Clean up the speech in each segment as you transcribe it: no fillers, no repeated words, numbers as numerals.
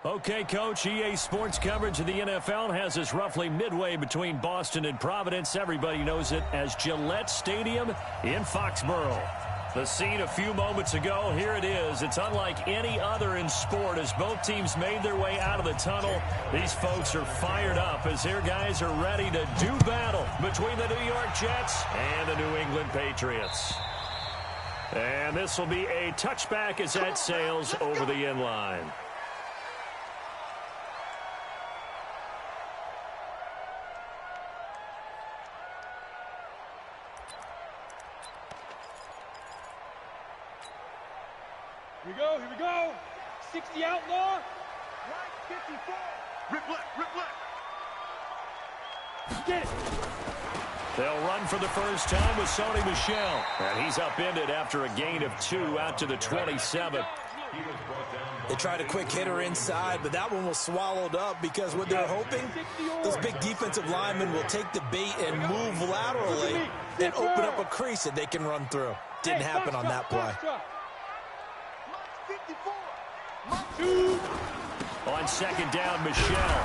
Okay, Coach, EA Sports coverage of the NFL has us roughly midway between Boston and Providence. Everybody knows it as Gillette Stadium in Foxborough. The scene a few moments ago, here it is. It's unlike any other in sport as both teams made their way out of the tunnel. These folks are fired up as their guys are ready to do battle between the New York Jets and the New England Patriots. And this will be a touchback as that sails over the end line. Here we go. 60 outlaw. Right 54. Rip left. Get it. They'll run for the first time with Sony Michel. And he's upended after a gain of 2 out to the 27. They tried a quick hitter inside, but that one was swallowed up because what they're hoping, those big defensive linemen will take the bait and move laterally and open up a crease that they can run through. Didn't happen on that play. On second down, Michel.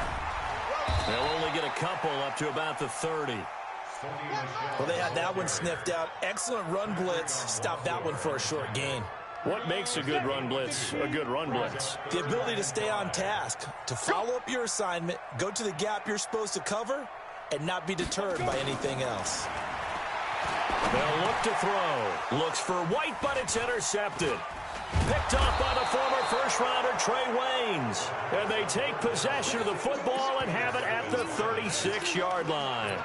They'll only get a couple up to about the 30. Well, they had that one sniffed out. Excellent run blitz. Stopped that one for a short gain. What makes a good run blitz a good run blitz? The ability to stay on task, to follow up your assignment, go to the gap you're supposed to cover, and not be deterred by anything else. They'll look to throw. Looks for White, but it's intercepted. Picked up by the former first-rounder Trey Waynes. And they take possession of the football and have it at the 36-yard line.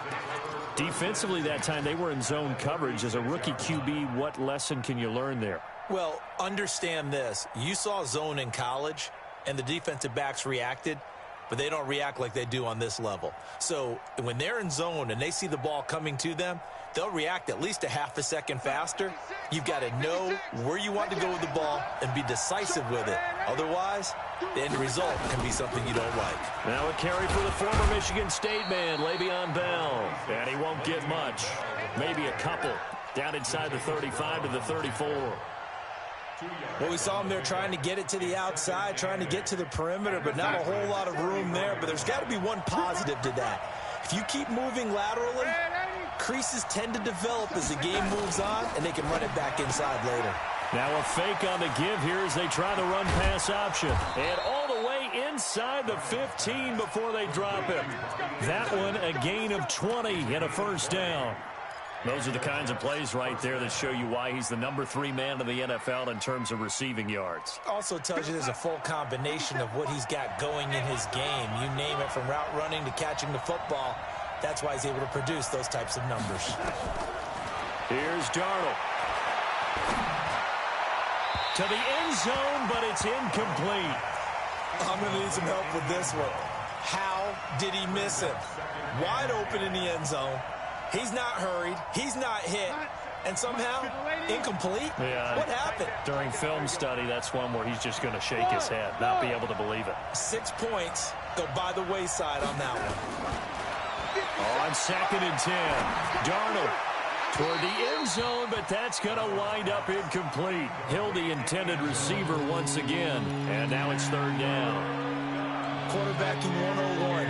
Defensively that time, they were in zone coverage. As a rookie QB, what lesson can you learn there? Well, understand this. You saw zone in college, and the defensive backs reacted, but they don't react like they do on this level. So when they're in zone and they see the ball coming to them, they'll react at least a half a second faster. You've got to know where you want to go with the ball and be decisive with it. Otherwise, the end result can be something you don't like. Now a carry for the former Michigan State man, Le'Veon Bell. And he won't get much. Maybe a couple. Down inside the 35 to the 34. Well, we saw him there trying to get it to the outside, trying to get to the perimeter, but not a whole lot of room there. But there's got to be one positive to that. If you keep moving laterally, creases tend to develop as the game moves on, and they can run it back inside later. Now a fake on the give here as they try the run-pass option. And all the way inside the 15 before they drop him. That one a gain of 20 and a first down. Those are the kinds of plays right there that show you why he's the number 3 man in the NFL in terms of receiving yards. Also tells you there's a full combination of what he's got going in his game. You name it, from route running to catching the football. That's why he's able to produce those types of numbers. Here's Darnold. To the end zone, but it's incomplete. I'm going to need some help with this one. How did he miss him? Wide open in the end zone. He's not hurried. He's not hit. And somehow, incomplete? Yeah. What happened? During film study, that's one where he's just going to shake his head, not be able to believe it. 6 points go by the wayside on that one. On second and 10, Darnold toward the end zone, but that's going to wind up incomplete. Hill, the intended receiver once again, and now it's third down. Quarterbacking 101.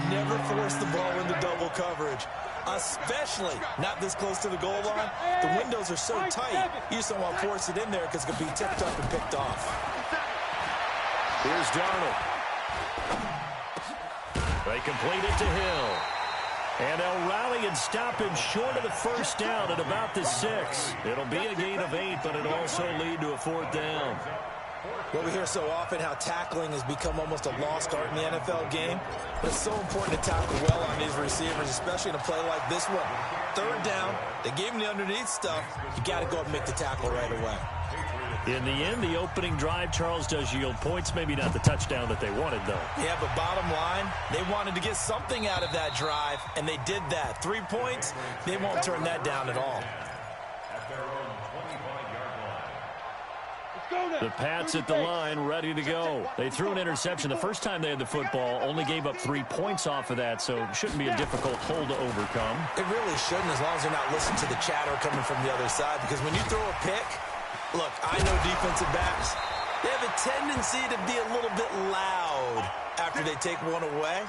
Never force the ball into double coverage, especially not this close to the goal line. The windows are so tight, you just don't want to force it in there because it could be tipped up and picked off. Here's Darnold. They complete it to Hill. And they'll rally and stop him short of the first down at about the 6. It'll be a gain of 8, but it'll also lead to a fourth down. Well, we hear so often how tackling has become almost a lost art in the NFL game. But it's so important to tackle well on these receivers, especially in a play like this one. Third down, they gave him the underneath stuff. You got to go up and make the tackle right away. In the end, the opening drive, Charles, does yield points. Maybe not the touchdown that they wanted, though. Yeah, but bottom line, they wanted to get something out of that drive, and they did that. 3 points, they won't turn that down at all. The Pats at the line, ready to go. They threw an interception the first time they had the football, only gave up 3 points off of that, so it shouldn't be a difficult hole to overcome. It really shouldn't, as long as they're not listening to the chatter coming from the other side, because when you throw a pick, look, I know defensive backs, They have a tendency to be a little bit loud after they take one away,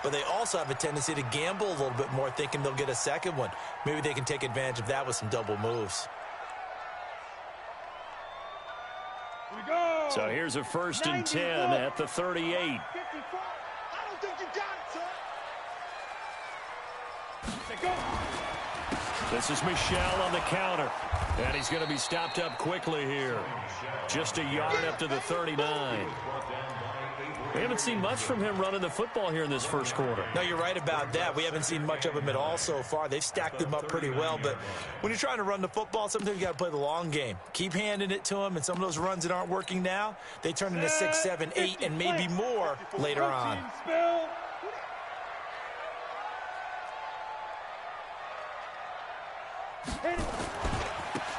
but they also have a tendency to gamble a little bit more, thinking they'll get a second one. Maybe they can take advantage of that with some double moves. So here's a 1st and 10 at the 38. I don't think you got it, son. This is Michel on the counter. And he's going to be stopped up quickly here. Just a yard up to the 39. We haven't seen much from him running the football here in this first quarter. No, you're right about that. We haven't seen much of him at all so far. They've stacked him up pretty well. But when you're trying to run the football, sometimes you got to play the long game. Keep handing it to him, and some of those runs that aren't working now, they turn into 6, 7, 8, and maybe more later on.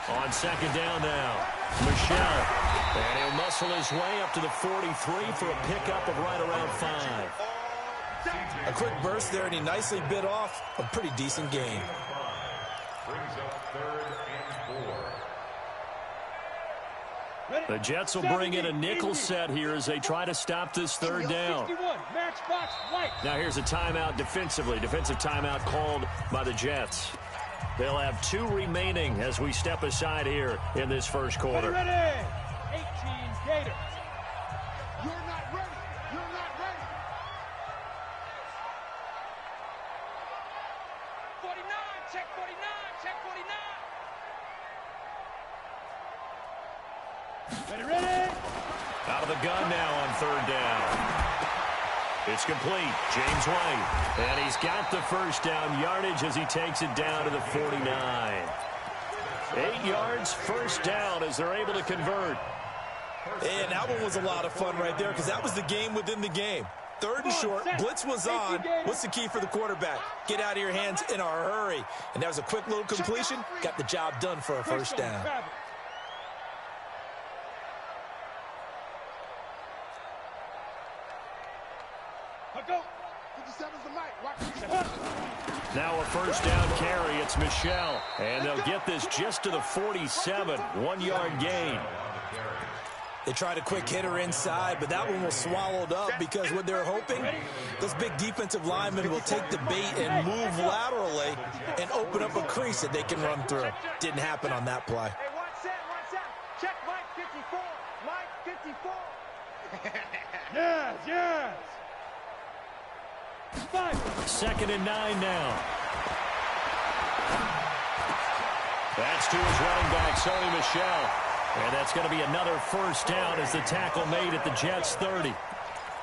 On 2nd down now, Michel. And he'll muscle his way up to the 43 for a pickup of right around 5. A quick burst there, and he nicely bit off a pretty decent gain. The Jets will bring in a nickel set here as they try to stop this 3rd down. Now here's a timeout defensively. Defensive timeout called by the Jets. They'll have 2 remaining as we step aside here in this first quarter. Ready, 18 Gators. You're not ready. You're not ready. 49, check 49, check 49. Ready. Out of the gun now on 3rd down. It's complete. James White. And he's got the 1st down yardage as he takes it down to the 49. 8 yards, 1st down as they're able to convert. And that one was a lot of fun right there because that was the game within the game. 3rd and short, blitz was on. What's the key for the quarterback? Get out of your hands in a hurry. And that was a quick little completion. Got the job done for a 1st down. Now a 1st down carry. It's Michel. And they'll get this just to the 47. 1-yard gain. They tried a quick hitter inside, but that one was swallowed up because what they're hoping, those big defensive linemen will take the bait and move laterally and open up a crease that they can run through. Didn't happen on that play. Hey, watch that. Check Mike 54. Mike 54. Yes. 2nd and 9 now. That's to his running back, Sony Michel. And that's going to be another 1st down as the tackle made at the Jets' 30.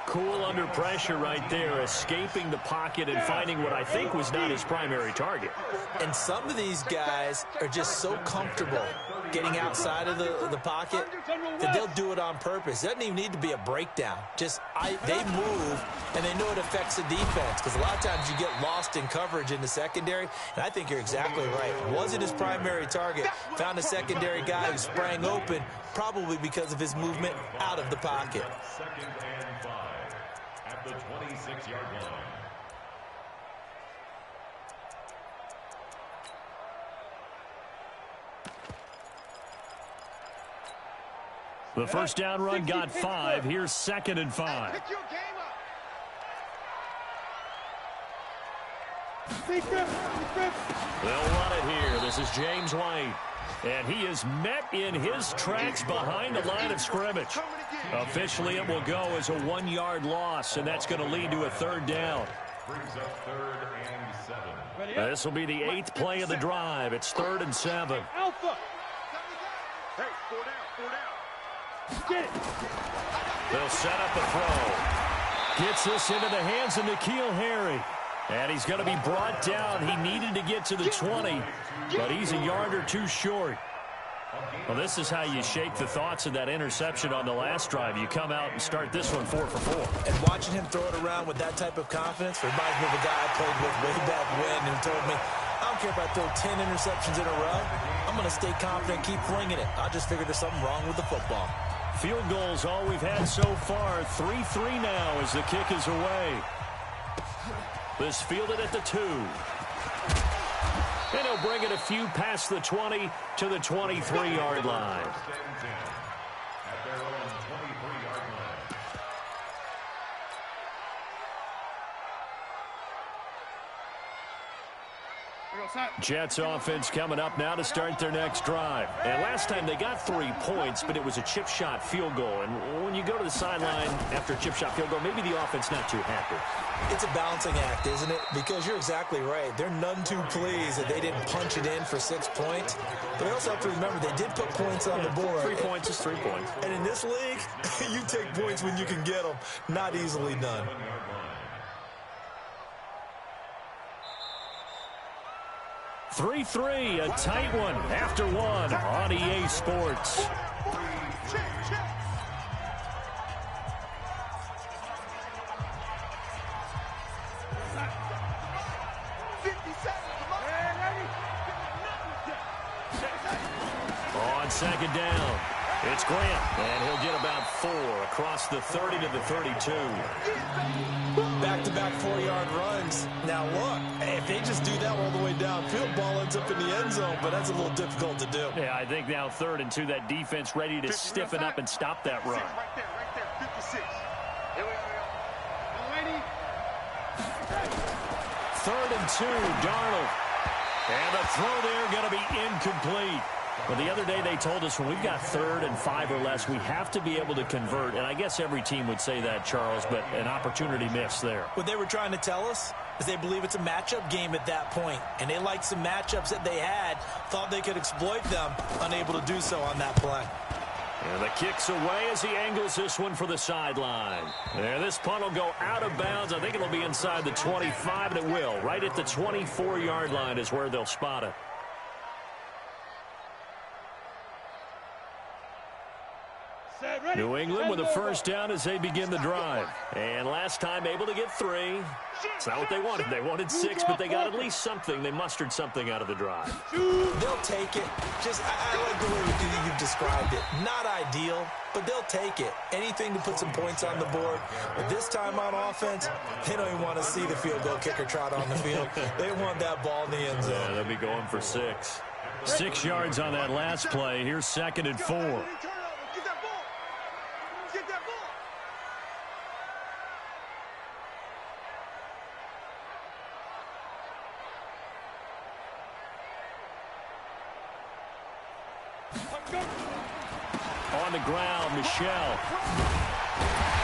Cool under pressure right there, escaping the pocket and finding what I think was not his primary target. And some of these guys are just so comfortable getting outside of the pocket that they'll do it on purpose. It doesn't even need to be a breakdown. They move, and they know it affects the defense because a lot of times you get lost in coverage in the secondary, and I think you're exactly right. Wasn't his primary target. Found a secondary guy who sprang open, probably because of his movement out of the pocket. 2nd and 5 at the 26-yard line. The 1st down run got 5. Here's 2nd and 5. Pick your game up. They'll run it here. This is James White. And he is met in his tracks behind the line of scrimmage. Officially, it will go as a 1-yard loss, and that's going to lead to a 3rd down. Brings up 3rd and 7. This will be the 8th play of the drive. It's 3rd and 7. Alpha. Hey, 4 down. Get it. They'll set up a throw. Gets this into the hands of N'Keal Harry. And he's going to be brought down. He needed to get to the 20, but he's a yard or 2 short. Well, this is how you shake the thoughts of that interception on the last drive. You come out and start this one 4 for 4. And watching him throw it around with that type of confidence reminds me of a guy I played with way back when who told me, I don't care if I throw 10 interceptions in a row. I'm going to stay confident, keep flinging it. I just figured there's something wrong with the football. Field goals all we've had so far. 3-3 now as the kick is away. This fielded at the 2. And he'll bring it a few past the 20 to the 23-yard line. At their own Jets offense coming up now to start their next drive. And last time they got 3 points, but it was a chip shot field goal. And when you go to the sideline after a chip shot field goal, maybe the offense not too happy. It's a balancing act, isn't it? Because you're exactly right. They're none too pleased that they didn't punch it in for 6 points. But they also have to remember they did put points on the board. 3 points is 3 points. And in this league, you take points when you can get them. Not easily done. 3-3, a tight one after one on EA Sports. On second down, it's Grant, and he'll get about 4 across the 30 to the 32. Back-to-back 4-yard runs. Now, look, if they just do that all the way downfield, ball ends up in the end zone, but that's a little difficult to do. Yeah, I think now 3rd and 2, that defense ready to stiffen up and stop that run. Right there, 56. Here we go. 3rd and 2, Darnold. And the throw there going to be incomplete. Well, the other day they told us when we've got 3rd and 5 or less, we have to be able to convert. And I guess every team would say that, Charles, but an opportunity missed there. What they were trying to tell us is they believe it's a matchup game at that point. And they liked some matchups that they had, thought they could exploit them, unable to do so on that play. And the kick's away as he angles this one for the sideline. And this punt will go out of bounds. I think it'll be inside the 25, and it will. Right at the 24-yard line is where they'll spot it. New England with a first down as they begin the drive. And last time able to get 3. It's not what they wanted. They wanted 6, but they got at least something. They mustered something out of the drive. They'll take it. I like the way you've described it. Not ideal, but they'll take it. Anything to put some points on the board. But this time on offense, they don't even want to see the field goal kicker trot on the field. They want that ball in the end zone. Yeah, they'll be going for 6. 6 yards on that last play. Here's 2nd and 4. On the ground, Michelle.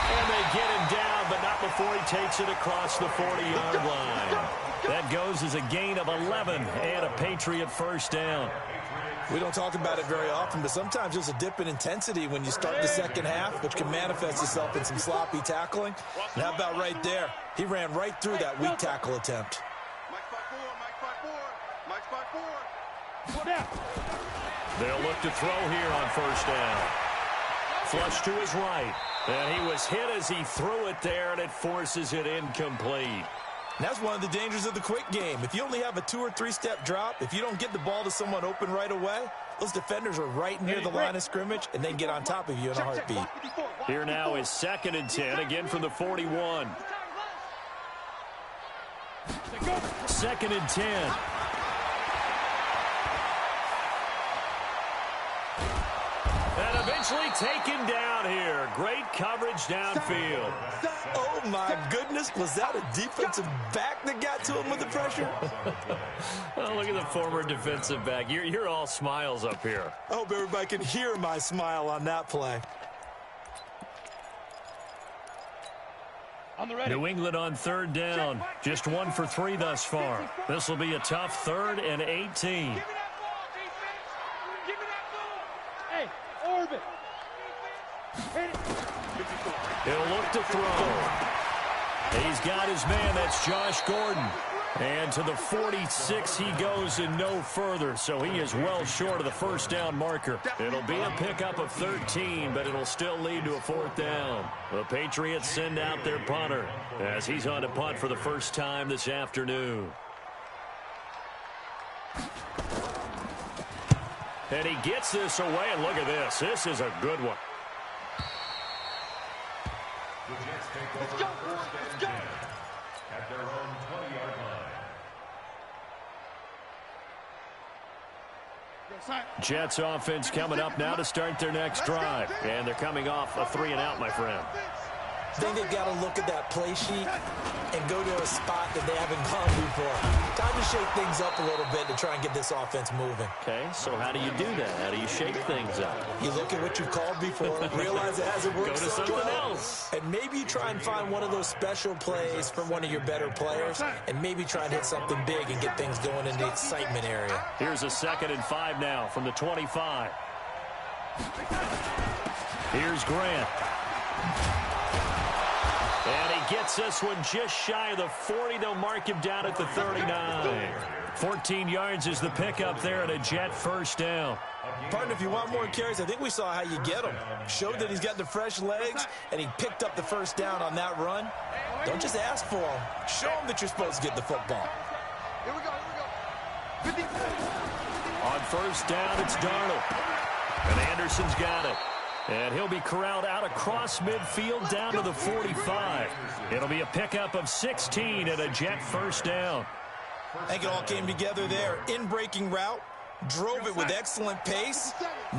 And they get him down, but not before he takes it across the 40-yard line. That goes as a gain of 11 and a Patriot first down. We don't talk about it very often, but sometimes there's a dip in intensity when you start the second half, which can manifest itself in some sloppy tackling. And how about right there? He ran right through that weak tackle attempt. They'll look to throw here on first down. Flush to his right. And he was hit as he threw it there, and it forces it incomplete. And that's one of the dangers of the quick game. If you only have a 2- or 3-step drop, if you don't get the ball to someone open right away, those defenders are right near the line of scrimmage, and they get on top of you in a heartbeat. Here now is 2nd and 10, again from the 41. 2nd and 10. And eventually taken down here. Great coverage downfield. Oh, my goodness. Was that a defensive back that got to him with the pressure? Oh, look at the former defensive back. You're all smiles up here. I hope everybody can hear my smile on that play. New England on 3rd down. Just 1 for 3 thus far. This will be a tough 3rd and 18. He'll look to throw. He's got his man. That's Josh Gordon. And to the 46 he goes and no further. So he is well short of the first down marker. It'll be a pickup of 13, but it'll still lead to a 4th down. The Patriots send out their punter as he's on to punt for the first time this afternoon. And he gets this away, and look at this. This is a good one. The Jets take over first and 10 at their own 20-yard line. Jets offense coming up now to start their next drive. And they're coming off a 3-and-out, my friend. I think they've got to look at that play sheet and go to a spot that they haven't gone before. Time to shake things up a little bit to try and get this offense moving. Okay, so how do you do that? How do you shake things up? You look at what you've called before, realize it hasn't worked Go to so something well, else. and maybe you try and find one of those special plays for one of your better players, and maybe try and hit something big and get things going in the excitement area. Here's a 2nd and 5 now from the 25. Here's Grant. And he gets this one just shy of the 40. They'll mark him down at the 39. 14 yards is the pickup there and a Jet first down. Partner, if you want more carries, I think we saw how you get him. Showed that he's got the fresh legs, and he picked up the first down on that run. Don't just ask for him. Show him that you're supposed to get the football. Here we go. On first down, it's Darnold. And Anderson's got it. And he'll be corralled out across midfield down to the 45. It'll be a pickup of 16 and a Jet first down. I think it all came together there. In-breaking route, drove it with excellent pace.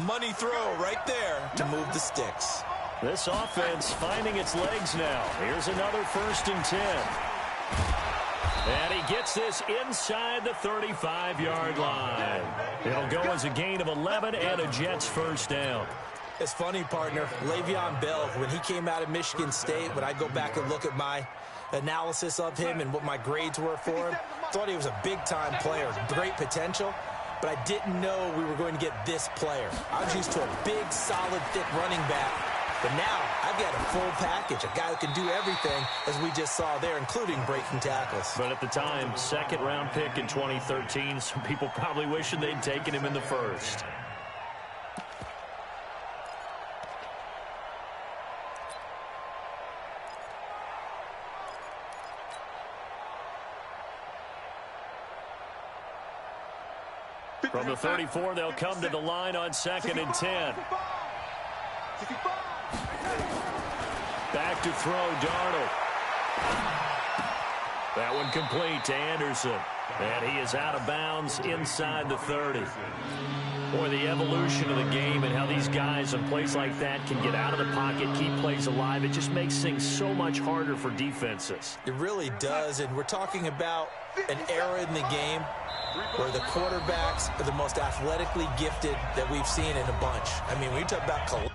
Money throw right there to move the sticks. This offense finding its legs now. Here's another 1st and 10. And he gets this inside the 35-yard line. It'll go as a gain of 11 and a Jets first down. It's funny, partner. Le'Veon Bell, when he came out of Michigan State, when I go back and look at my analysis of him and what my grades were for him, thought he was a big-time player, great potential, but I didn't know we were going to get this player. I was used to a big, solid, thick running back, but now I've got a full package, a guy who can do everything, as we just saw there, including breaking tackles. But at the time, 2nd-round pick in 2013, some people probably wishing they'd taken him in the 1st. From the 34, they'll come to the line on 2nd and 10. Back to throw, Darnold. That one complete to Anderson. And he is out of bounds inside the 30. Boy, the evolution of the game and how these guys in plays like that can get out of the pocket, keep plays alive, it just makes things so much harder for defenses. It really does, and we're talking about an era in the game where the quarterbacks are the most athletically gifted that we've seen in a bunch. I mean, when you talk about collectively,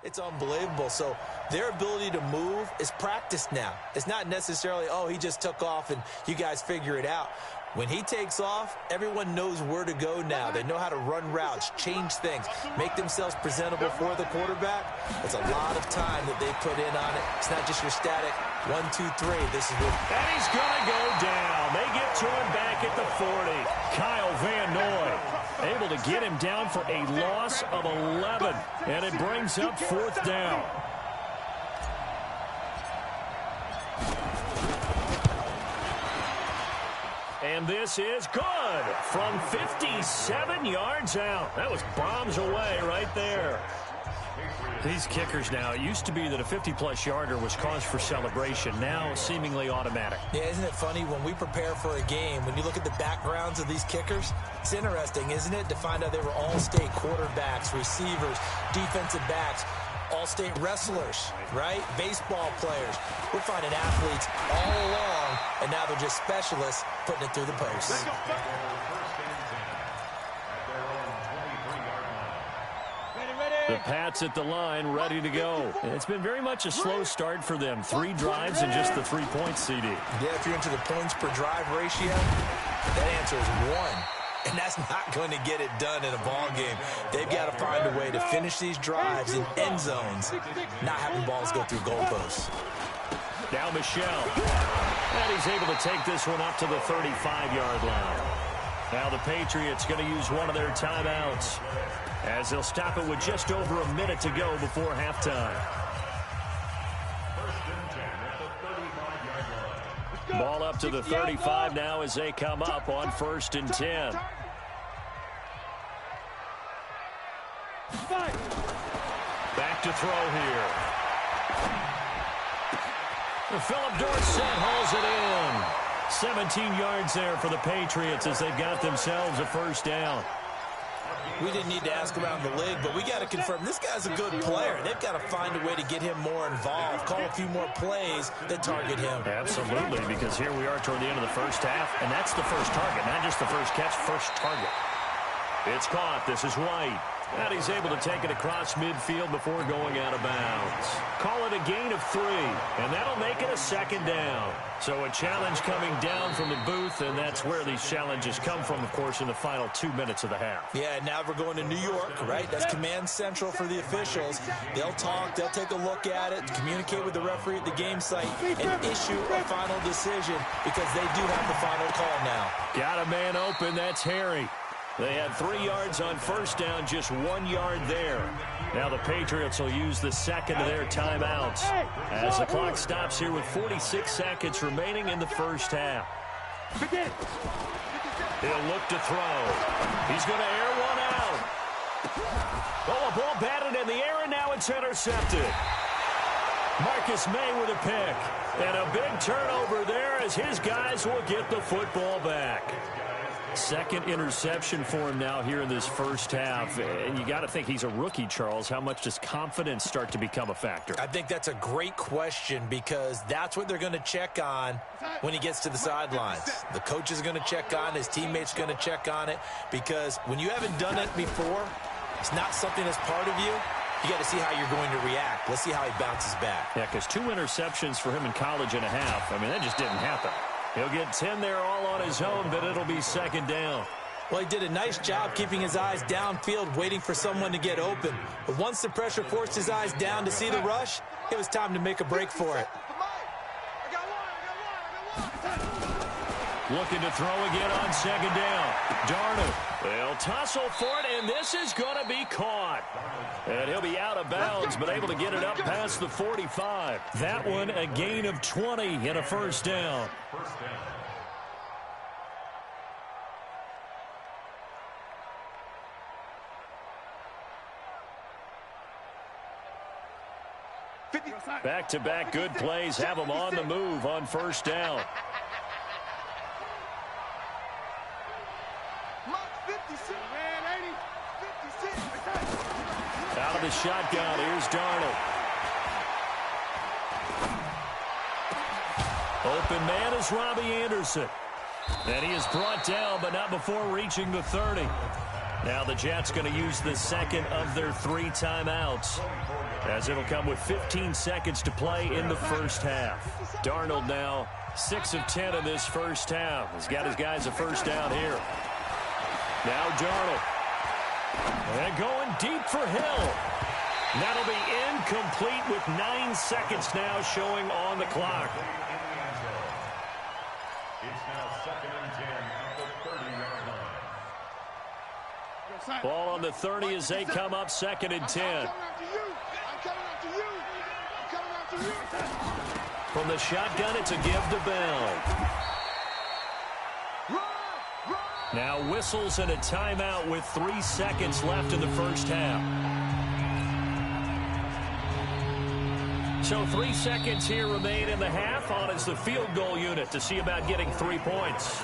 it's unbelievable. So their ability to move is practiced now. It's not necessarily, oh, he just took off and you guys figure it out. When he takes off, everyone knows where to go now. They know how to run routes, change things, make themselves presentable for the quarterback. It's a lot of time that they put in on it. It's not just your static 1, 2, 3. This is what. And he's going to go down. They get to him back at the 40. Kyle Van Noy able to get him down for a loss of 11. And it brings up 4th down. And this is good from 57 yards out. That was bombs away right there. These kickers now, it used to be that a 50-plus yarder was cause for celebration. Now seemingly automatic. Yeah, isn't it funny when we prepare for a game, when you look at the backgrounds of these kickers, it's interesting, isn't it, to find out they were all-state quarterbacks, receivers, defensive backs, all-state wrestlers, right? Baseball players. We're finding athletes all along, and now they're just specialists putting it through the posts. The Pats at the line, ready to go. And it's been very much a slow start for them. 3 drives and just the 3 points, CD. Yeah, if you're into the points per drive ratio, that answer is 1. And that's not going to get it done in a ball game. They've got to find a way to finish these drives in end zones, not having balls go through goalposts. Now Michelle. And he's able to take this one up to the 35-yard line. Now the Patriots going to use one of their timeouts. as they'll stop it with just over a minute to go before halftime. Ball up to the 35 now as they come up on 1st and 10. Back to throw here. Philip Dorsett hauls it in. 17 yards there for the Patriots as they've got themselves a first down. We didn't need to ask around the league, but we got to confirm this guy's a good player. They've got to find a way to get him more involved, call a few more plays that target him. Absolutely, because here we are toward the end of the first half, and that's the first target, not just the first catch, first target. It's caught. This is White. And he's able to take it across midfield before going out of bounds. Call it a gain of 3, and that'll make it a second down. So a challenge coming down from the booth, and that's where these challenges come from, of course, in the final 2 minutes of the half. Yeah, now we're going to New York, right? That's command central for the officials. They'll talk, they'll take a look at it, communicate with the referee at the game site, and issue a final decision because they do have the final call now. Got a man open. That's Harry. They had 3 yards on first down, just 1 yard there. Now the Patriots will use the second of their timeouts as the clock stops here with 46 seconds remaining in the first half. He'll look to throw. He's going to air one out. Oh, a ball batted in the air, and now it's intercepted. Marcus May with a pick. And a big turnover there as his guys will get the football back. Second interception for him now here in this first half. And you got to think he's a rookie, Charles. How much does confidence start to become a factor? I think that's a great question because that's what they're going to check on when he gets to the sidelines. The coach is going to check on, his teammates are going to check on it because when you haven't done it before, it's not something that's part of you. You got to see how you're going to react. Let's see how he bounces back. Yeah, because 2 interceptions for him in college and a half. I mean, that just didn't happen. He'll get 10 there all on his own, but it'll be second down. Well, he did a nice job keeping his eyes downfield, waiting for someone to get open. But once the pressure forced his eyes down to see the rush, it was time to make a break for it. Looking to throw again on second down. Darnold. They'll tussle for it, and this is going to be caught. And he'll be out of bounds, but able to get it up past the 45. That one a gain of 20 and a first down. Back-to-back good plays have them on the move on first down. Out of the shotgun, here's Darnold. Open man is Robbie Anderson. And he is brought down, but not before reaching the 30. Now the Jets going to use the second of their 3 timeouts, as it'll come with 15 seconds to play in the first half. Darnold now 6 of 10 in this first half. He's got his guys a first down here. Now Darnold. And going deep for Hill. That'll be incomplete with 9 seconds now showing on the clock. It's now 2nd and 10 at the 30-yard line. Ball on the 30 as they come up 2nd and 10. From the shotgun, it's a give to Bell. Now whistles and a timeout with 3 seconds left in the first half. So 3 seconds here remain in the half on as the field goal unit to see about getting 3 points.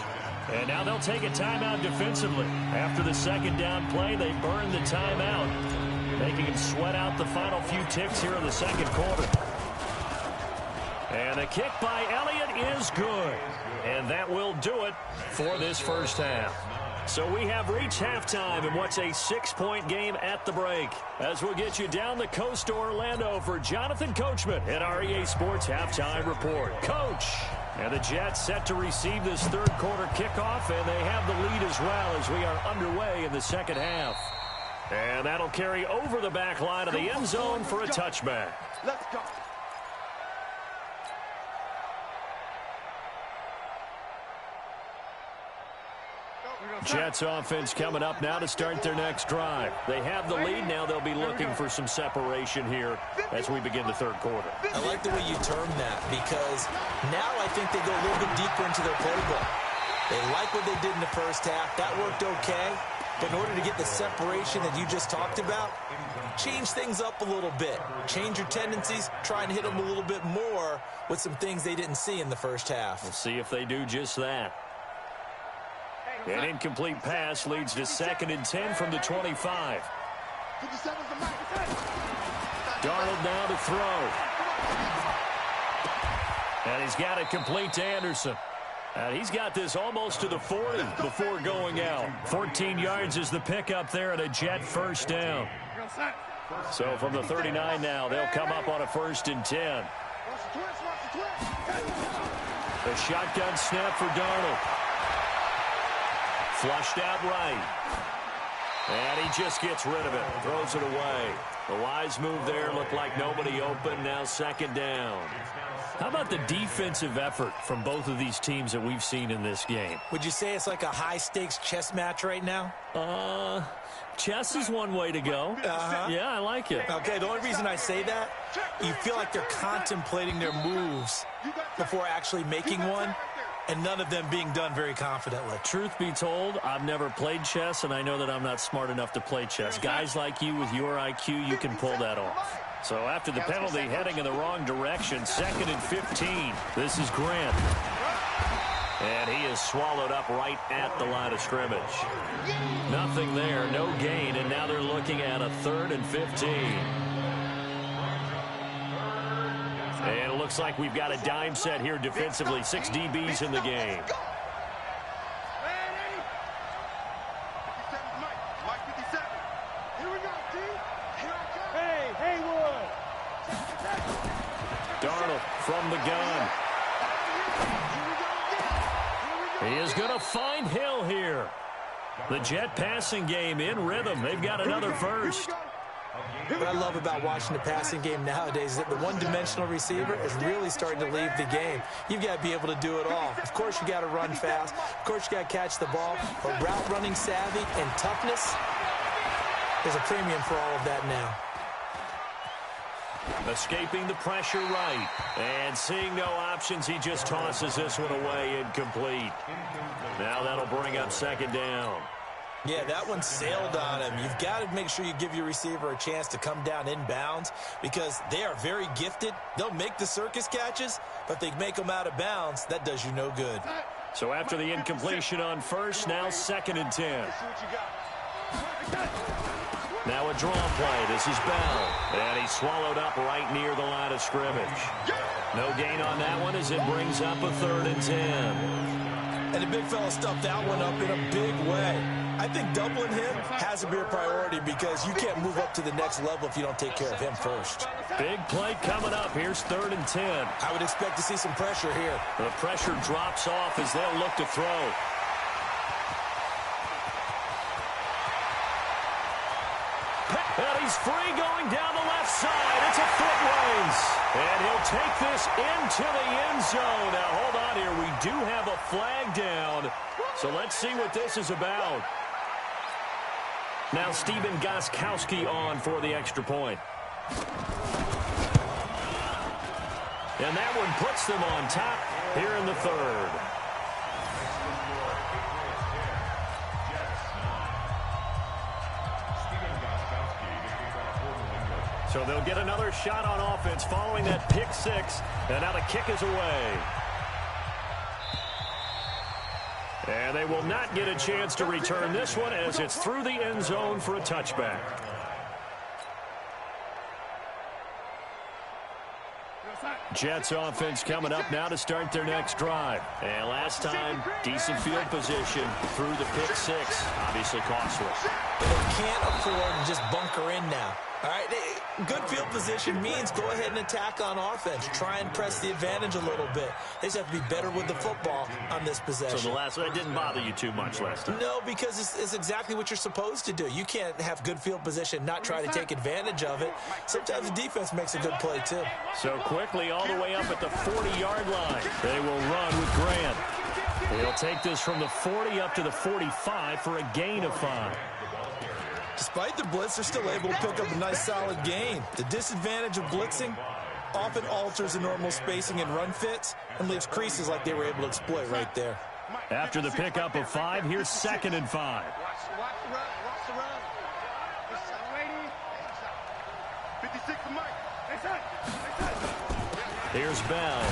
And now they'll take a timeout defensively. After the second down play, they burn the timeout, making him sweat out the final few ticks here in the second quarter. And the kick by Elliott is good. And that will do it for this first half. So we have reached halftime in what's a 6-point game at the break. As we'll get you down the coast to Orlando for Jonathan Coachman at our EA Sports Halftime Report. Coach! And the Jets set to receive this third quarter kickoff, and they have the lead as well as we are underway in the second half. And that'll carry over the back line of the end zone for a touchback. Let's go. Jets offense coming up now to start their next drive. They have the lead. Now they'll be looking for some separation here as we begin the third quarter. I like the way you term that because now I think they go a little bit deeper into their playbook. They like what they did in the first half. That worked okay. But in order to get the separation that you just talked about, change things up a little bit. Change your tendencies. Try and hit them a little bit more with some things they didn't see in the first half. We'll see if they do just that. An incomplete pass leads to 2nd and 10 from the 25. Darnold now to throw. And he's got it complete to Anderson. And he's got this almost to the 40 before going out. 14 yards is the pickup there and a Jet first down. So from the 39 now, they'll come up on a 1st and 10. A shotgun snap for Darnold. Flushed out right. And he just gets rid of it. Throws it away. The wise move there. Looked like nobody open. Now 2nd down. How about the defensive effort from both of these teams that we've seen in this game? Would you say it's like a high-stakes chess match right now? Chess is one way to go. Yeah, I like it. Okay, the only reason I say that, you feel like they're contemplating their moves before actually making one, and none of them being done very confidently. Truth be told, I've never played chess, and I know that I'm not smart enough to play chess. Guys like you with your IQ, you can pull that off. So after the penalty, heading in the wrong direction, 2nd and 15. This is Grant. And he is swallowed up right at the line of scrimmage. Nothing there, no gain, and now they're looking at a 3rd and 15. And it looks like we've got a dime set here defensively. 6 DBs in the game. Darnold from the gun. He is going to find Hill here. The Jet passing game in rhythm. They've got another first. What I love about watching the passing game nowadays is that the one-dimensional receiver is really starting to leave the game. You've got to be able to do it all. Of course, you got to run fast. Of course, you got to catch the ball. But route running savvy and toughness, there's a premium for all of that now. Escaping the pressure right. And seeing no options, he just tosses this one away incomplete. Now that'll bring up 2nd down. Yeah, that one sailed on him. You've got to make sure you give your receiver a chance to come down inbounds because they are very gifted. They'll make the circus catches, but if they make them out of bounds, that does you no good. So after the incompletion on first, now 2nd and 10. Now a draw play. This is Bell. And he's swallowed up right near the line of scrimmage. No gain on that one as it brings up a 3rd and 10. And the big fella stuffed that one up in a big way. I think doubling him has to be a priority because you can't move up to the next level if you don't take care of him first. Big play coming up. Here's 3rd and 10. I would expect to see some pressure here. The pressure drops off as they'll look to throw. And he's free going down the left side. It's a foot race. And he'll take this into the end zone. Now, hold on here. We do have a flag down. So let's see what this is about. Now Stephen Gostkowski on for the extra point. And that one puts them on top here in the 3rd. So they'll get another shot on offense following that pick 6. And now the kick is away. And they will not get a chance to return this one as it's through the end zone for a touchback. Jets offense coming up now to start their next drive. And last time, decent field position through the pick 6. Obviously costly. They can't afford to just bunker in now. All right, good field position means go ahead and attack on offense. Try and press the advantage a little bit. They just have to be better with the football on this possession. So the last one didn't bother you too much last time? No, because it's exactly what you're supposed to do. You can't have good field position, not try to take advantage of it. Sometimes the defense makes a good play, too. So quickly all the way up at the 40-yard line. They will run with Grant. He'll take this from the 40 up to the 45 for a gain of 5. Despite the blitz, they're still able to pick up a nice solid gain. The disadvantage of blitzing often alters the normal spacing and run fits and leaves creases like they were able to exploit right there. After the pickup of 5, here's 2nd and 5. Watch the run. Watch the run. Lady. 56 to Mike. Here's Bell.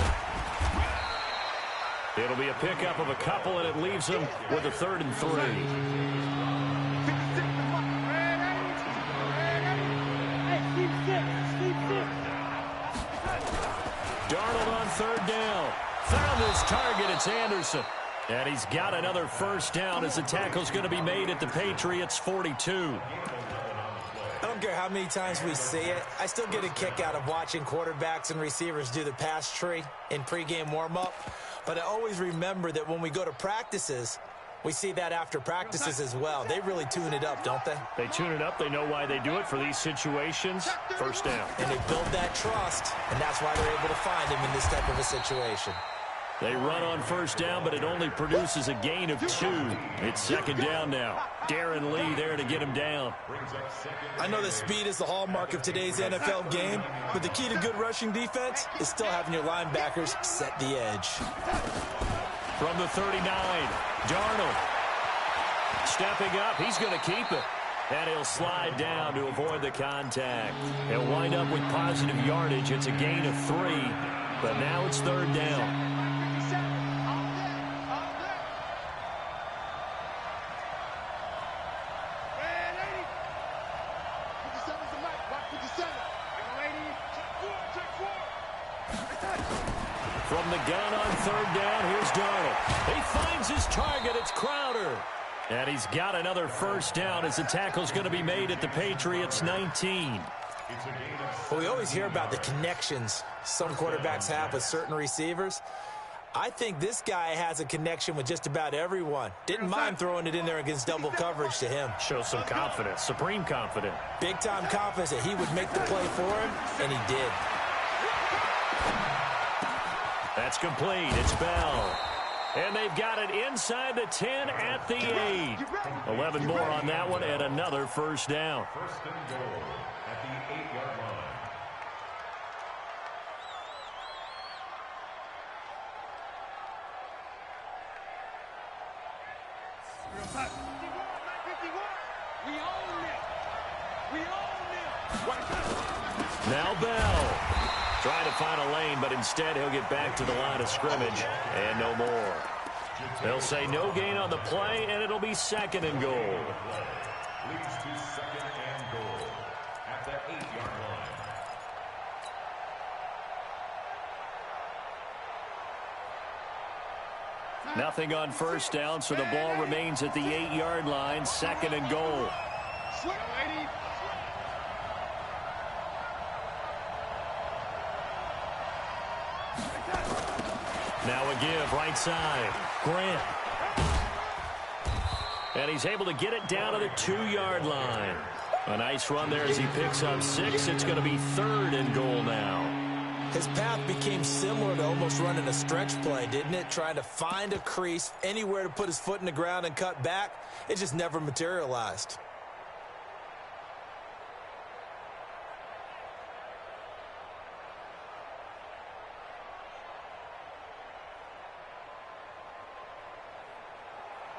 It'll be a pickup of a couple, and it leaves them with a 3rd and 3. 56 to Mike. Darnold on 3rd down. Found his target. It's Anderson. And he's got another 1st down as the tackle's going to be made at the Patriots' 42. I don't care how many times we see it. I still get a kick out of watching quarterbacks and receivers do the pass tree in pregame warm-up. But I always remember that when we go to practices, we see that after practices as well. They really tune it up, don't they? They tune it up. They know why they do it for these situations. 1st down. And they build that trust, and that's why they're able to find him in this type of a situation. They run on 1st down, but it only produces a gain of 2. It's 2nd down now. Darren Lee there to get him down. I know that speed is the hallmark of today's NFL game, but the key to good rushing defense is still having your linebackers set the edge. From the 39, Darnold. Stepping up, he's going to keep it. And he'll slide down to avoid the contact. He'll wind up with positive yardage. It's a gain of 3, but now it's 3rd down. From the gun on 3rd down, here's Darnold. He finds his target. It's Crowder. And he's got another 1st down as the tackle's going to be made at the Patriots' 19. Well, we always hear about the connections some quarterbacks have with certain receivers. I think this guy has a connection with just about everyone. Didn't mind throwing it in there against double coverage to him. Shows some confidence, supreme confidence. Big-time confidence that he would make the play for him, and he did. That's complete. It's Bell. And they've got it inside the 10 at the 8. 11 more on that one and another 1st down. 1st and goal at the 8-yard line. Now Bell. Trying to find a lane, but instead he'll get back to the line of scrimmage and no more. They'll say no gain on the play, and it'll be 2nd and goal. Leads to 2nd and goal at the 8-yard line. Nothing on 1st down, so the ball remains at the 8-yard line, 2nd and goal. Now a give, right side. Grant. And he's able to get it down to the 2-yard line. A nice run there as he picks up 6. It's going to be 3rd and goal now. His path became similar to almost running a stretch play, didn't it? Trying to find a crease, anywhere to put his foot in the ground and cut back. It just never materialized.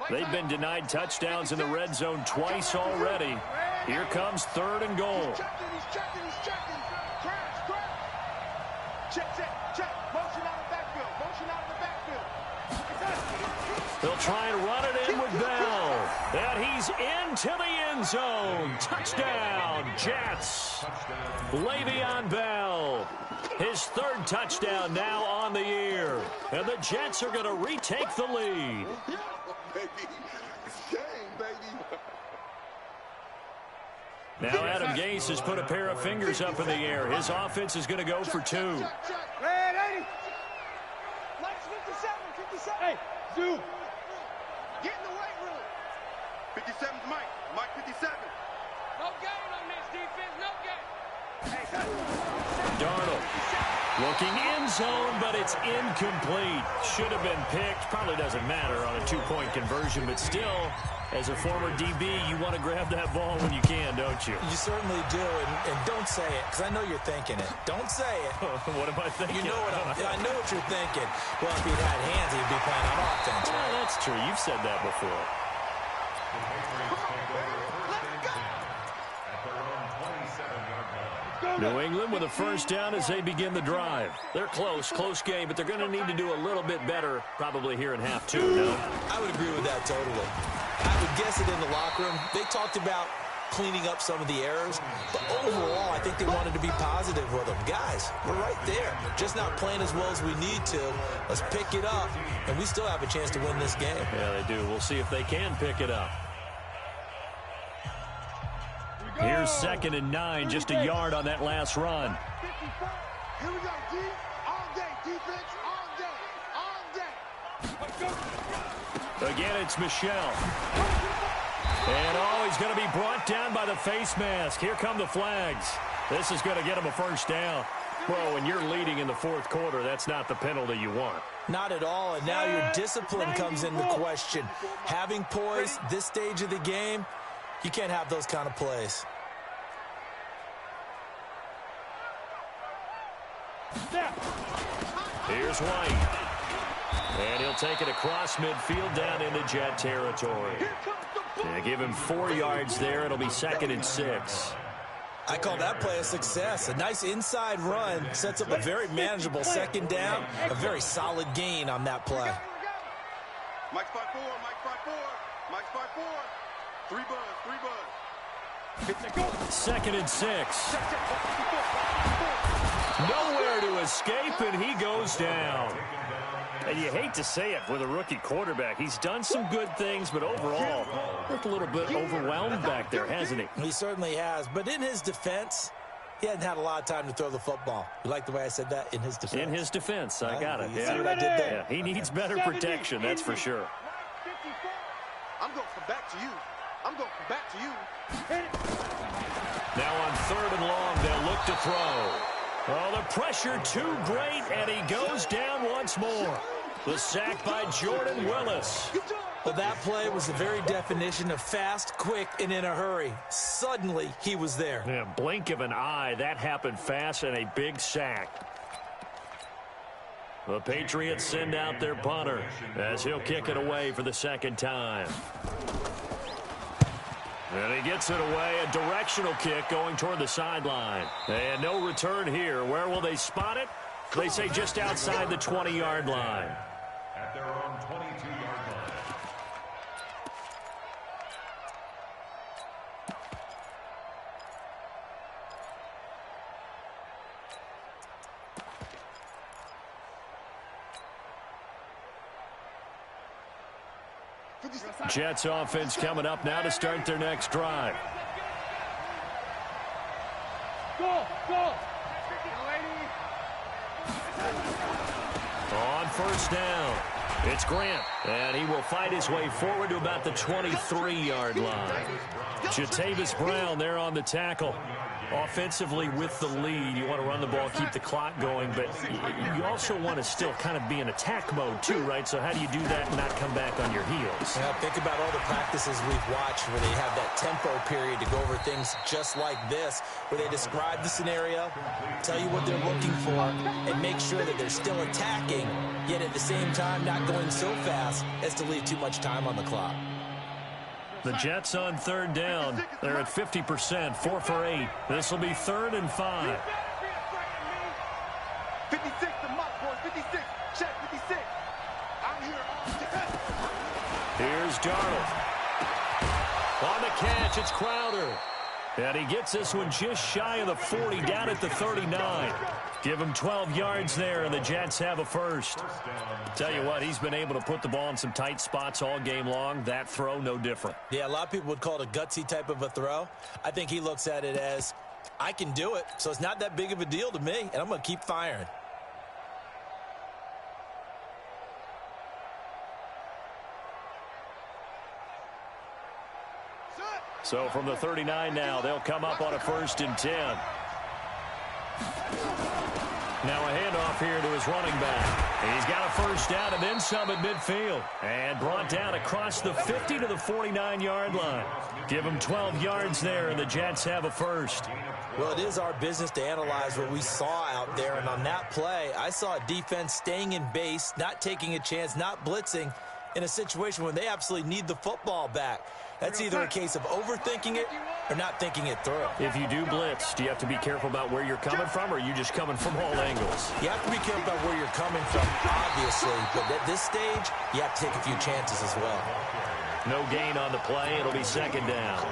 They've been denied touchdowns in the red zone twice already. Here comes 3rd and goal. He's checking. Crash. Check. Motion out of the backfield. They'll try and run it in with Bell. And he's into the end zone. Touchdown, Jets. Le'Veon Bell. His 3rd touchdown now on the year. And the Jets are going to retake the lead. Now Adam Gase has put a pair of fingers up in the air. His offense is going to go for 2. Ready? Lights 57. Hey, Zoo. Get in the weight room. 57's Mike 57. No gain on this defense, no gain. Hey, Darnold. Looking in zone, but it's incomplete. Should have been picked. Probably doesn't matter on a two-point conversion, but still, as a former DB, you want to grab that ball when you can, don't you? You certainly do, and don't say it, because I know you're thinking it. Don't say it. What am I thinking? You know I know what you're thinking. Well, if he'd had hands, he'd be playing on offense, right? Well, that's true. You've said that before. New England with a first down as they begin the drive. They're close game, but they're going to need to do a little bit better probably here in half two, no? I would agree with that totally. I would guess it in the locker room. They talked about cleaning up some of the errors, but overall, I think they wanted to be positive with them. Guys, we're right there. Just not playing as well as we need to. Let's pick it up, and we still have a chance to win this game. Yeah, they do. We'll see if they can pick it up. Here's 2nd and 9, just a yard on that last run. Here we go, D. All day, defense, all day. Again, it's Michelle. And, he's going to be brought down by the face mask. Here come the flags. This is going to get him a first down. Well, when you're leading in the fourth quarter, that's not the penalty you want. Not at all, and now your discipline comes into question. Having poise this stage of the game, you can't have those kind of plays. Here's White. And he'll take it across midfield down into Jet territory. They give him 4 yards there. It'll be 2nd and 6. I call that play a success. A nice inside run sets up a very manageable second down. A very solid gain on that play. Mike's 5-4, Mike's 5-4, Mike's 5-4. 3 buzz. 2nd and 6. Nowhere to escape, and he goes down. And you hate to say it with a rookie quarterback. He's done some good things, but overall, looked a little bit overwhelmed back there, hasn't he? He certainly has. But in his defense, he hadn't had a lot of time to throw the football. You like the way I said that? In his defense. In his defense. I got it. You see what I did there? Yeah, he needs better protection, that's for sure. I'm going to come back to you. I'm going to come back to you. Now on 3rd and long, they'll look to throw. Oh, the pressure too great, and he goes down once more. The sack by Jordan Willis. Well, that play was the very definition of fast, quick, and in a hurry. Suddenly, he was there. Yeah, blink of an eye, that happened fast, and a big sack. The Patriots send out their punter as he'll kick it away for the 2nd time. And he gets it away, a directional kick going toward the sideline. And no return here. Where will they spot it? They say just outside the 20-yard line. At their own 22-yard line. Jets offense coming up now to start their next drive. On 1st down, it's Grant, and he will fight his way forward to about the 23-yard line. Jatavis Brown there on the tackle. Offensively with the lead, you want to run the ball, keep the clock going, but you also want to still kind of be in attack mode too, right? So how do you do that and not come back on your heels? Yeah, think about all the practices we've watched where they have that tempo period to go over things just like this, where they describe the scenario, tell you what they're looking for, and make sure that they're still attacking, yet at the same time not going so fast as to leave too much time on the clock. The Jets on 3rd down. They're at 50%, 4 for 8. This will be 3rd and 5. 56 to Mike, boys. 56. Check 56. I'm here all day. Here's Darnold. On the catch, it's Crowder. And he gets this one just shy of the 40, down at the 39. Give him 12 yards there, and the Jets have a first. Tell you what, he's been able to put the ball in some tight spots all game long. That throw, no different. Yeah, a lot of people would call it a gutsy type of a throw. I think he looks at it as, I can do it, so it's not that big of a deal to me, and I'm going to keep firing. So from the 39 now, they'll come up on a 1st and 10. Now a handoff here to his running back. He's got a first down and then some at midfield. And brought down across the 50 to the 49-yard line. Give him 12 yards there, and the Jets have a first. Well, it is our business to analyze what we saw out there. And on that play, I saw a defense staying in base, not taking a chance, not blitzing in a situation when they absolutely need the football back. That's either a case of overthinking it or not thinking it through. If you do blitz, do you have to be careful about where you're coming from, or are you just coming from all angles? You have to be careful about where you're coming from, obviously. But at this stage, you have to take a few chances as well. No gain on the play. It'll be second down.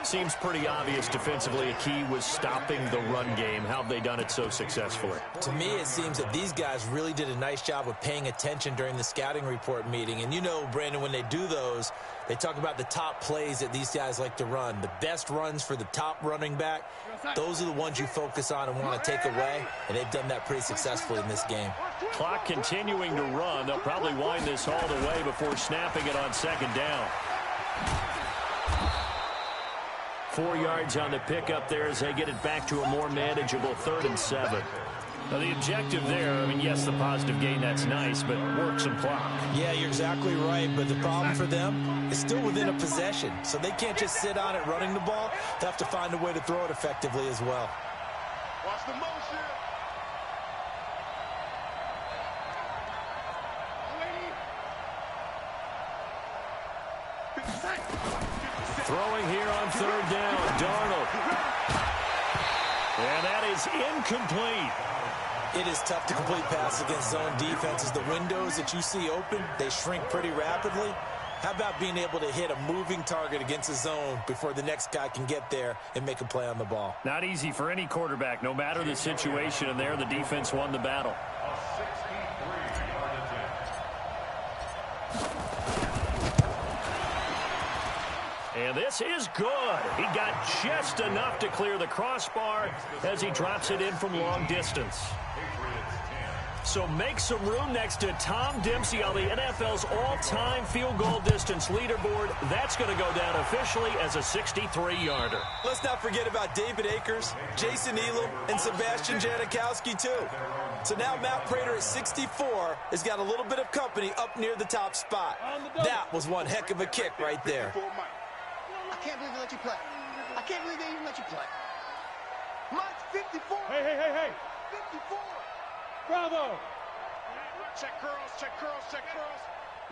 Seems pretty obvious defensively a key was stopping the run game. How have they done it so successfully? To me, it seems that these guys really did a nice job of paying attention during the scouting report meeting. And you know, Brandon, when they do those, they talk about the top plays that these guys like to run. The best runs for the top running back, those are the ones you focus on and want to take away. And they've done that pretty successfully in this game. Clock continuing to run. They'll probably wind this all the way before snapping it on second down. 4 yards on the pickup there as they get it back to a more manageable 3rd and 7. Now, the objective there, I mean, yes, the positive gain, that's nice, but work some clock. Yeah, you're exactly right, but the problem for them is still within a possession, so they can't just sit on it running the ball. They have to find a way to throw it effectively as well. Watch the motion. Throwing here on 3rd down, Darnold. And that is incomplete. It is tough to complete passes against zone defenses. The windows that you see open, they shrink pretty rapidly. How about being able to hit a moving target against a zone before the next guy can get there and make a play on the ball? Not easy for any quarterback, no matter the situation, and there the defense won the battle. And this is good. He got just enough to clear the crossbar as he drops it in from long distance. So make some room next to Tom Dempsey on the NFL's all-time field goal distance leaderboard. That's going to go down officially as a 63-yarder. Let's not forget about David Akers, Jason Elam, and Sebastian Janikowski, too. So now Matt Prater at 64 has got a little bit of company up near the top spot. That was one heck of a kick right there. I can't believe they let you play. I can't believe they even let you play. Mike's 54. Hey. 54. Bravo. Check curls, check curls, check curls.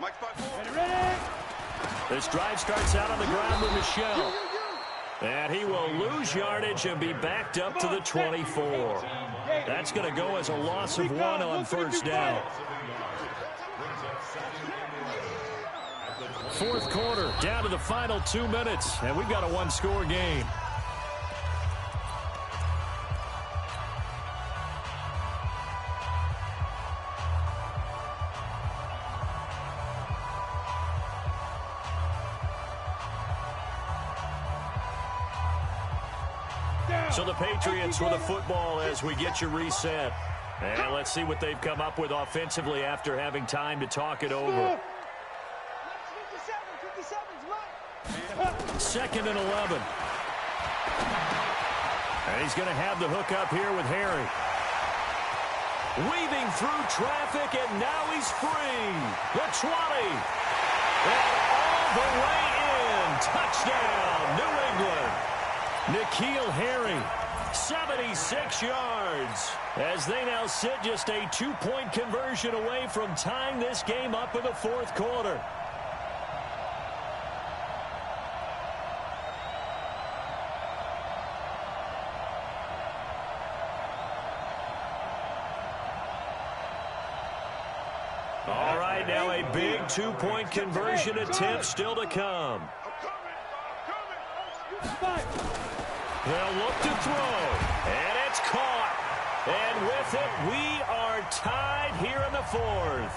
Mike's 5-4. Ready? This drive starts out on the ground with Michelle. And he will lose yardage and be backed up to the 24. That's going to go as a loss of 1 on 1st down. 4th quarter, down to the final 2 minutes, and we've got a 1-score game. So the Patriots with a football as we get you reset. And let's see what they've come up with offensively after having time to talk it over. 2nd and 11. And he's going to have the hook up here with Harry. Weaving through traffic, and now he's free. The 20. And all the way in. Touchdown, New England. N'Keal Harry, 76 yards. As they now sit just a 2-point conversion away from tying this game up in the 4th quarter. All right, now a big 2-point conversion attempt still to come. They'll look to throw, and it's caught. And with it, we are tied here in the 4th.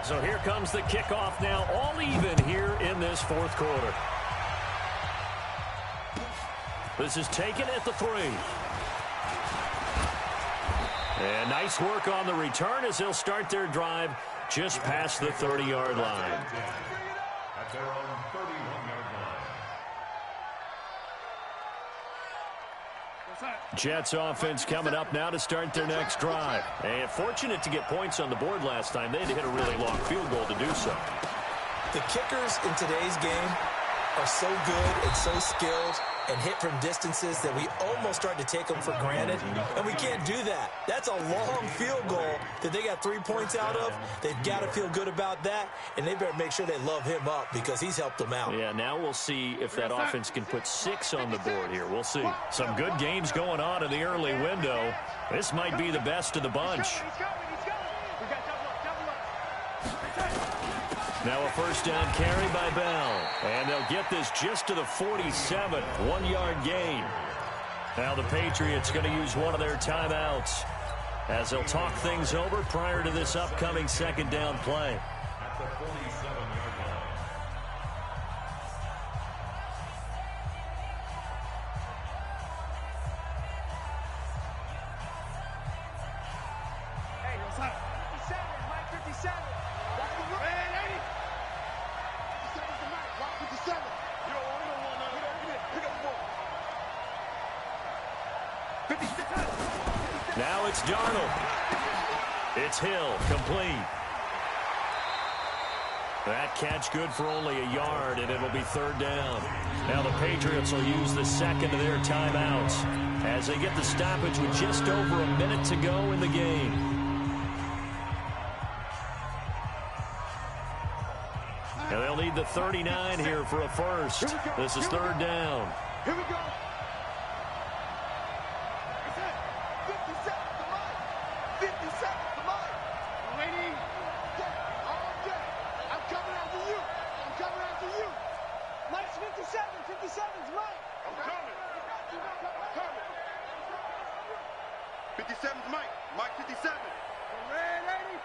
So here comes the kickoff now, all even here in this 4th quarter. This is taken at the 3. And nice work on the return as they'll start their drive just past the 30-yard line. at their own 31-yard line. Jets offense coming up now to start their next drive. And fortunate to get points on the board last time. They had to hit a really long field goal to do so. The kickers in today's game are so good and so skilled and hit from distances that we almost start to take them for granted, and we can't do that. That's a long field goal that they got 3 points out of. They've got to feel good about that, and they better make sure they love him up because he's helped them out. Yeah, now we'll see if that offense can put 6 on the board here. We'll see. Some good games going on in the early window. This might be the best of the bunch. Now a first down carry by Bell. And they'll get this just to the 47. 1-yard gain. Now the Patriots going to use one of their timeouts as they'll talk things over prior to this upcoming second down play. At the 47-yard line. Hey, what's up? 57, Mike 57. That's the rule. Hey, 80. 57's the Mike, Mike 57. Yo, we don't want none of that. Pick up the ball. 57. Now it's Darnold. It's Hill, complete. That catch good for only a yard, and it'll be third down. Now the Patriots will use the second of their timeouts as they get the stoppage with just over a minute to go in the game. And they'll need the 39 here for a first. This is third down. Here we go. 57 to Mike. 57 to Mike. Lady. All day. I'm coming after you. I'm coming after you. Mike's 57. 57's Mike. I'm coming. I'm coming. 57's Mike. Mike 57. Red 80.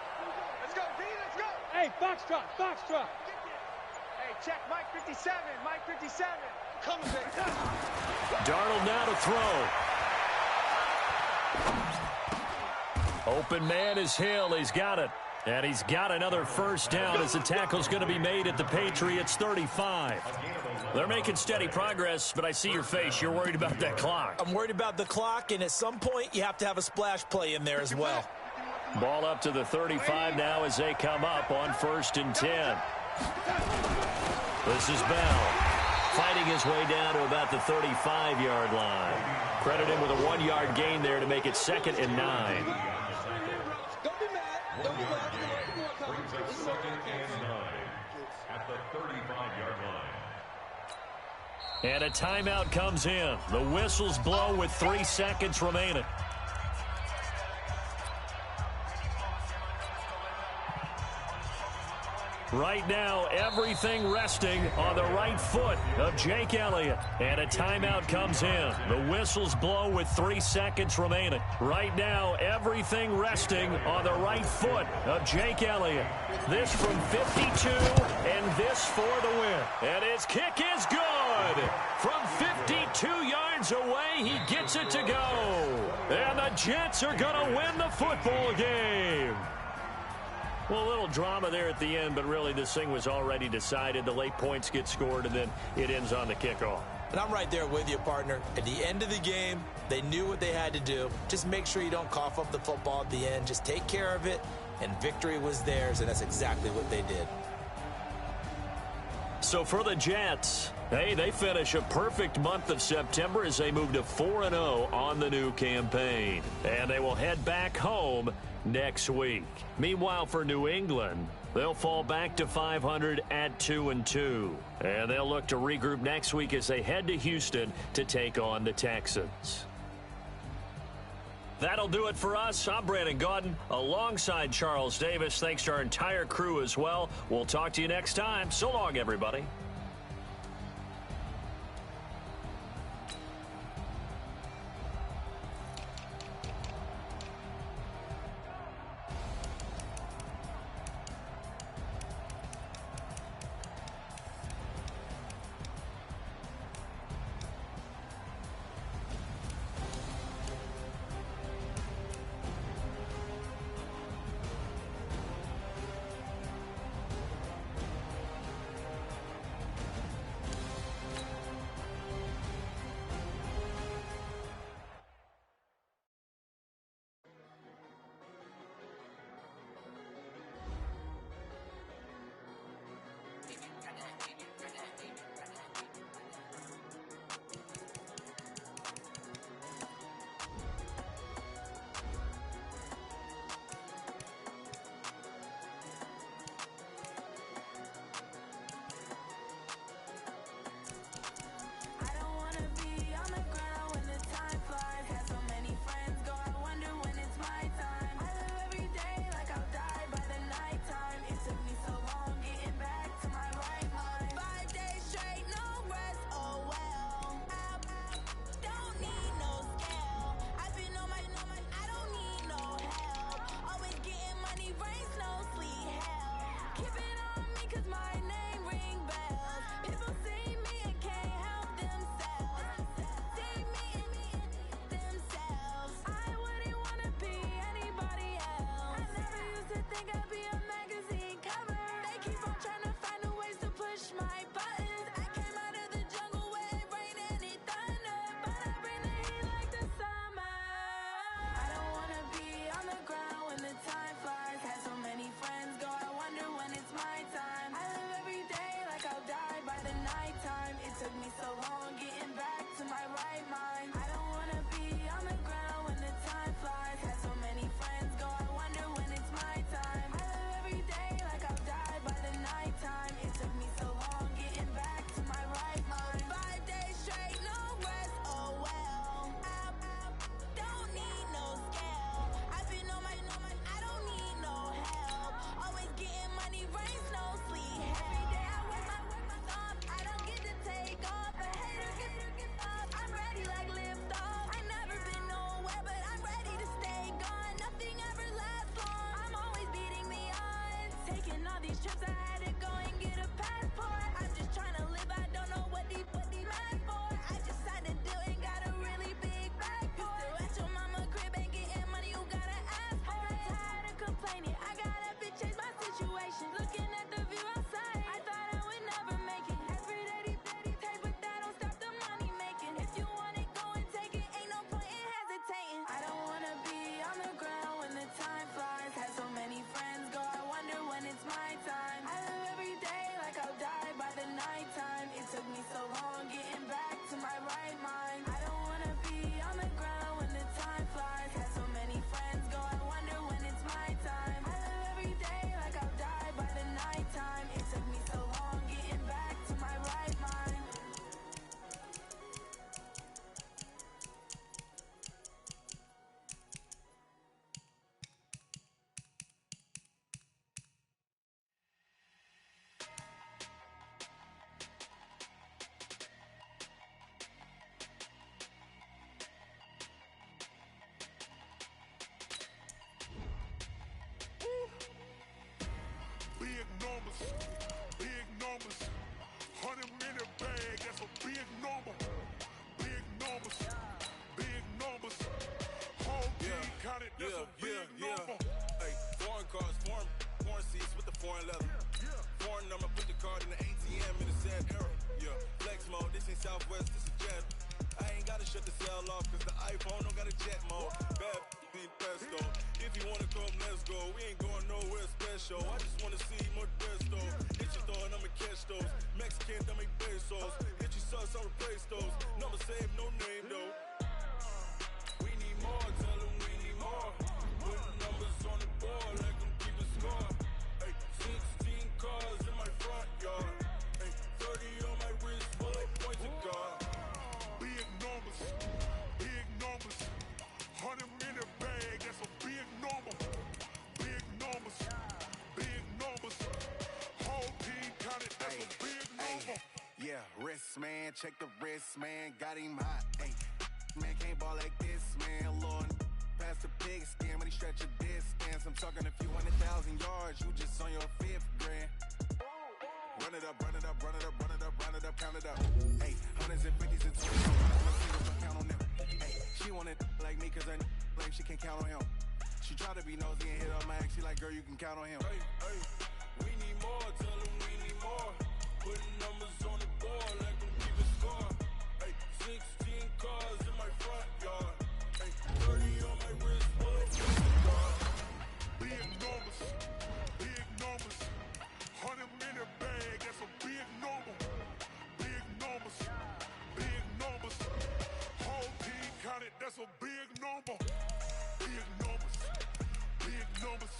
Let's go, D. Let's go. Hey, Foxtrot. Foxtrot. Hey, check Mike 57. Mike 57. Coming, baby. Darnold now to throw. Open man is Hill. He's got it. And he's got another first down as the tackle's going to be made at the Patriots' 35. They're making steady progress, but I see your face. You're worried about that clock. I'm worried about the clock, and at some point you have to have a splash play in there as well. Ball up to the 35 now as they come up on 1st and 10. This is Bell fighting his way down to about the 35-yard line. Credit him with a 1-yard gain there to make it 2nd and 9. Don't be mad. Don't be mad. Brings us 2nd and 9 at the 35-yard line. And a timeout comes in. The whistles blow with 3 seconds remaining. Right now, everything resting on the right foot of Jake Elliott. And a timeout comes in. The whistles blow with 3 seconds remaining. Right now, everything resting on the right foot of Jake Elliott. This from 52, and this for the win. And his kick is good. From 52 yards away, he gets it to go. And the Jets are going to win the football game. Well, a little drama there at the end, but really this thing was already decided. The late points get scored, and then it ends on the kickoff. And I'm right there with you, partner. At the end of the game, they knew what they had to do. Just make sure you don't cough up the football at the end. Just take care of it, and victory was theirs, and that's exactly what they did. So for the Jets, hey, they finish a perfect month of September as they move to 4-0 on the new campaign. And they will head back home next week. Meanwhile, for New England, they'll fall back to 500 at 2-2. And they'll look to regroup next week as they head to Houston to take on the Texans. That'll do it for us. I'm Brandon Gaudin alongside Charles Davis. Thanks to our entire crew as well. We'll talk to you next time. So long, everybody. rains, no sleet. Every day I work my thumb. I don't get to take off, but haters get up. I'm ready like lift off. I never been nowhere, but I'm ready to stay gone. Nothing ever lasts long. I'm always beating the odds. Taking all these trips, I had to go and get a passport. I'm just trying to live. I don't know what the mad for. I just signed a deal and got a really big bag for it. Still at your mama crib and getting money, you gotta ask for it. Tired of complaining, I gotta change my situation. Looking at the view outside, I thought I would never make it. Every day take, but that don't stop the money making. If you want it, go and take it. Ain't no point in hesitating. I don't wanna be on the ground when the time flies. Had so many friends go, I wonder when it's my time. I live every day like I'll die by the nighttime. It took me so long getting back to my right mind. I don't wanna be on the ground when the time flies. Had so many friends go, I wonder when it's my time. I live every day like I'll die by the nighttime. It took me so long getting back to my right mind. Big numbers, big numbers. 100-minute bag, that's a big number. Big numbers, big numbers. Whole team counted, that's a big number. Hey, foreign cars, foreign seats with the foreign leather. Foreign number, put the card in the ATM in the sad era. Yeah, flex mode, this ain't Southwest, this is Jet. I ain't gotta shut the cell off, cause the iPhone don't got a jet mode. Bad be pesto. If you wanna come, let's go. We ain't going nowhere special. I just wanna see more Modesto. Hit your door and I'ma catch those. Mexican, dummy pesos. Hit your sus, I'll replace those. Number save, no name though. We need more, tell them we need more. Put numbers on the board, let them keep a score. Hey, 16 cars in my front yard. Hey, 30 on my wrist, full of points of God. Big numbers, big numbers. 100-minute bag, that's a big number. Big numbers, big numbers. Whole team counted, that's a big number. Yeah, wrist man, check the wrist man, got him hot. Ay, man can't ball like this, man. Lord, past the pig skin when he stretch a distance. I'm talking a few 100,000 yards, you just on your 5th grand. Run it up, run it up, run it up, run it up, run it up, count it up. Hey, hundreds and fifties and 20s, count on them. Hey, she wanted like me cause her like she can't count on him. She tried to be nosy and hit up my ex, she like, girl, you can count on him. Hey, hey, we need more, tell them we need more. Putting numbers on the board, let them keep a score. Hey, 16 cars in my front yard. Hey, 30 on my wrist, full of God. Big numbers, big numbers. 100-minute bag, that's a big number. Big numbers, big numbers. Whole team counted, that's a big number. Big numbers, big numbers.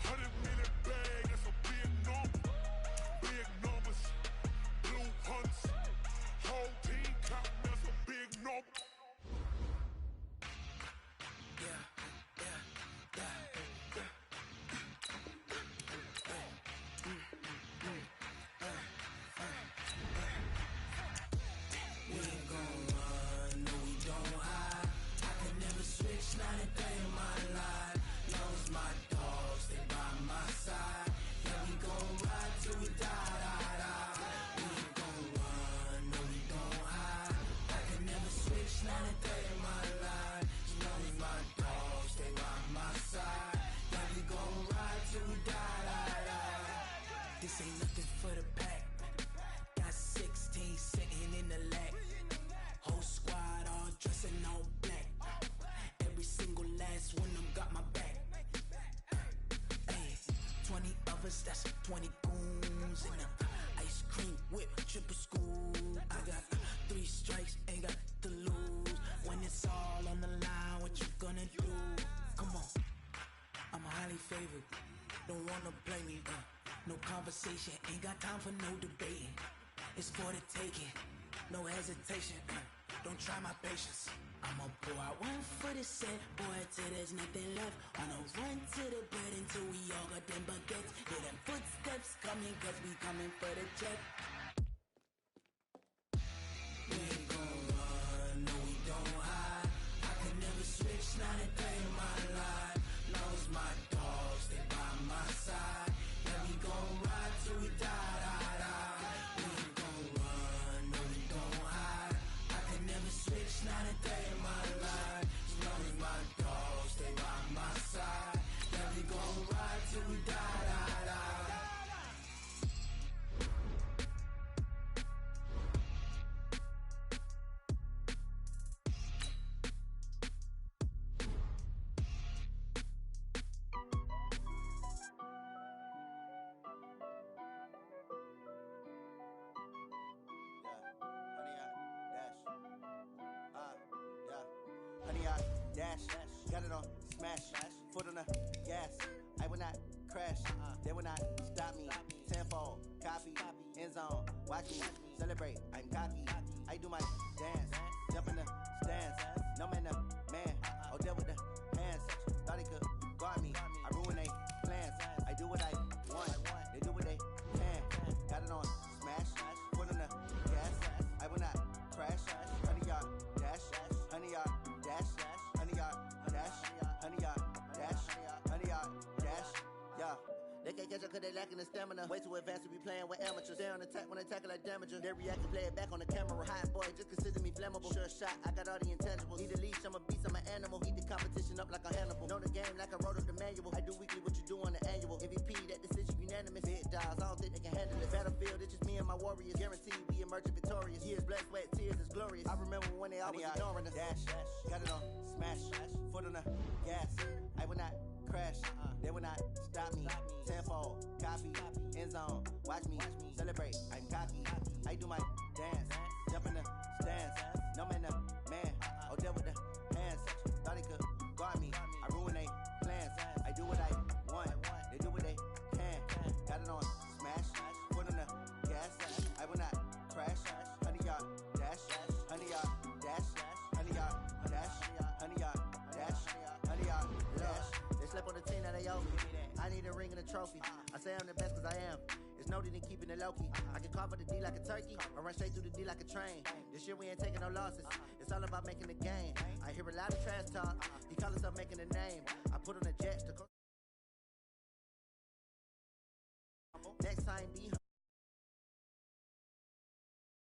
100-minute bag, that's a big number. Big numbers, blue hunts. Whole team counting, that's a big number. We ain't gon' run, no we don't hide. I can never switch, not a day in my life. Knows my dogs, they by my side. Yeah, we gon' ride till we die, die, die. We ain't gon' run, no we don't hide. I can never switch, not a day in my life. Knows my dogs, they by my side. Yeah, we gon' ride till we die, die, die. This ain't nothing for the pack. Got 16 sitting in the lap. Whole squad all dressing all black. Every single last one of them got my back. Hey, 20 of us, that's 20 goons in the ice cream whip, triple scoop. I got 3 strikes, ain't got to lose. When it's all on the line, what you gonna do? Come on, I'm highly favored. Don't wanna play me, no conversation, ain't got time for no debating. It's for the taking, no hesitation. Don't try my patience. I'ma pour out one for the set, boy, till there's nothing left. On a run to the bed until we all got them baguettes. Hear them footsteps coming, cause we coming for the check. We ain't gon' run, no we don't hide. I can never switch, not a day in my life. Long as my dogs stay by my side. Yeah, we gon' ride till we die, die, die. We ain't gon' run, no we don't hide. I can never switch, not a day in my life. As long as my dogs stay by my side. Yeah, we gon' ride till we die, die, die. Honey, I dash, got it on smash, foot on the gas. I will not crash, they will not stop me. Tenfold, copy, end zone, watch me celebrate. I'm cocky, I do my dance, jump in the stands. No man, man, oh there with the hands. Thought he could guard me, I ruin they plans. I do what I want, they do what they can. Got it on smash, foot on the gas. I will not crash, honey, yard dash, honey, yard dash, honey, yard dash, honey, yard dash, honey, yard dash, yeah. They can't catch up cause they lacking the stamina. Way too advanced to be playing with amateurs. They on attack when they tackle like damager. They react and play it back on the camera. Hot boy, just consider me flammable. Sure shot, I got all the intangibles. Need a leash, I'm a beast, I'm an animal. Heat the competition up like a Hannibal. Know the game like I wrote up the manual. I do weekly what you do on the annual. MVP, that decision unanimous. Big dogs, I don't think they can handle it. Battlefield, it's just me and my warriors. Guaranteed we emerge victorious. Years, blood, sweat, tears, it's glorious. I remember when they always ignoring us. Dash, got it on smash, foot on the gas. I will not crash, they will not stop me. Tenfold, copy, end zone, watch me celebrate. I'm cocky, I do my dance, jump in the stands. No man, man, oh there with the hands. Thought he could guard me, I ruin they plans. I do what I want, they do what they can. Got it on smash, foot on the gas. I will not crash, honey yard dash, honey yard dash, honey yard dash, honey yard dash, honey yard dash. They slept on the team that they owe me. I need a ring and a trophy. I say I'm the best cause I am. It's noted in keeping it low-key. I can carve up the D like a turkey or run straight through the D like a train. This year we ain't taking no losses. It's all about making the game. I hear a lot of trash talk. He call himself making a name.